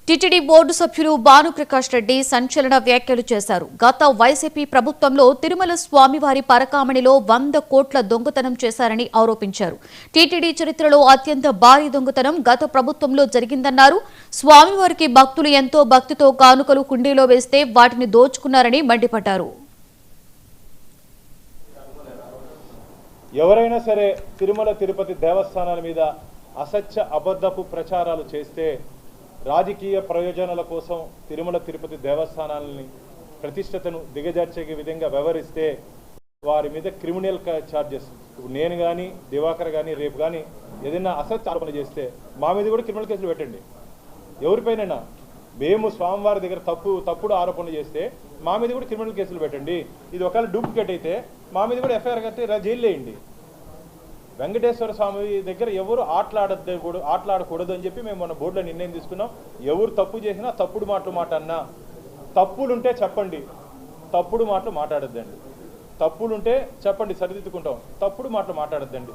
TTD board సభ్యులు భానుప్రకాష్ రెడ్డి సంచలన వ్యాఖ్యలు చేశారు. గత వైసీపీ ప్రభుత్వంలో తిరుమల స్వామివారి పరకామణిలో 100 కోట్ల దొంగతనం చేశారని ఆరోపించారు. టీటీడీ చరిత్రలో అత్యంత భారీ దొంగతనం గత ప్రభుత్వంలో జరిగిందన్నారు. స్వామివారికి భక్తులు ఎంతో భక్తితో కానుకలు కుండీలో వేస్తే వాటిని దోచుకున్నారని మండిపడ్డారు. ఎవరైనా సరే తిరుమల తిరుపతి దేవస్థానాల మీద అసత్య అబద్ధపు ప్రచారాలు చేస్తే రాజకీయ ప్రయోజనాల కోసం తిరుమల తిరుపతి దేవస్థానాలని ప్రతిష్టతను దిగజార్చే విధంగా వ్యవహరిస్తే వారి మీద క్రిమినల్ ఛార్జెస్ నేను కానీ దివాకర్ కానీ రేపు కానీ ఏదైనా అసత్య ఆరోపణ చేస్తే మా మీద కూడా క్రిమినల్ కేసులు పెట్టండి. ఎవరిపైనైనా మేము స్వామివారి దగ్గర తప్పుడు ఆరోపణలు చేస్తే మా మీద కూడా క్రిమినల్ కేసులు పెట్టండి. ఇది ఒకవేళ డూప్లికేట్ అయితే మా మీద కూడా ఎఫ్ఐఆర్ కట్టి జైలు వేయండి. వెంకటేశ్వర స్వామి దగ్గర ఎవరు ఆటలాడకూడదు అని చెప్పి మేము మన బోర్డులో నిర్ణయం తీసుకున్నాం. ఎవరు తప్పు చేసినా తప్పుడు మాటన్నా తప్పులుంటే చెప్పండి, తప్పుడు మాటలు మాట్లాడద్దండి. తప్పులుంటే చెప్పండి, సరిదిద్దుకుంటాం. తప్పుడు మాటలు మాట్లాడద్దండి.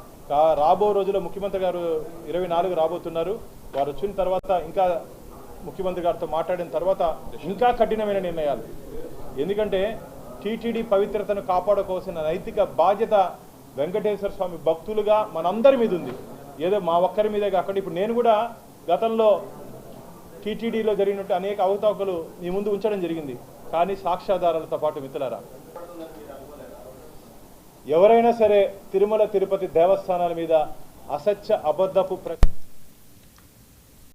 రాబో రోజుల్లో ముఖ్యమంత్రి గారు 24 రాబోతున్నారు. వారు వచ్చిన తర్వాత ఇంకా ముఖ్యమంత్రి గారితో మాట్లాడిన తర్వాత ఇంకా కఠినమైన నిర్ణయాలు. ఎందుకంటే టీటీడీ పవిత్రతను కాపాడుకోవాల్సిన నైతిక బాధ్యత వెంకటేశ్వర స్వామి భక్తులుగా మనందరి మీద ఉంది. ఏదో మా ఒక్కరి మీదే కాకుండా ఇప్పుడు నేను కూడా గతంలో టీటీడీలో జరిగినట్టు అనేక అవకతవకలు మీ ముందు ఉంచడం జరిగింది. కానీ సాక్ష్యాధారాలతో పాటు మిత్రులారా, ఎవరైనా సరే తిరుమల తిరుపతి దేవస్థానాల మీద అసత్య అబద్ధపు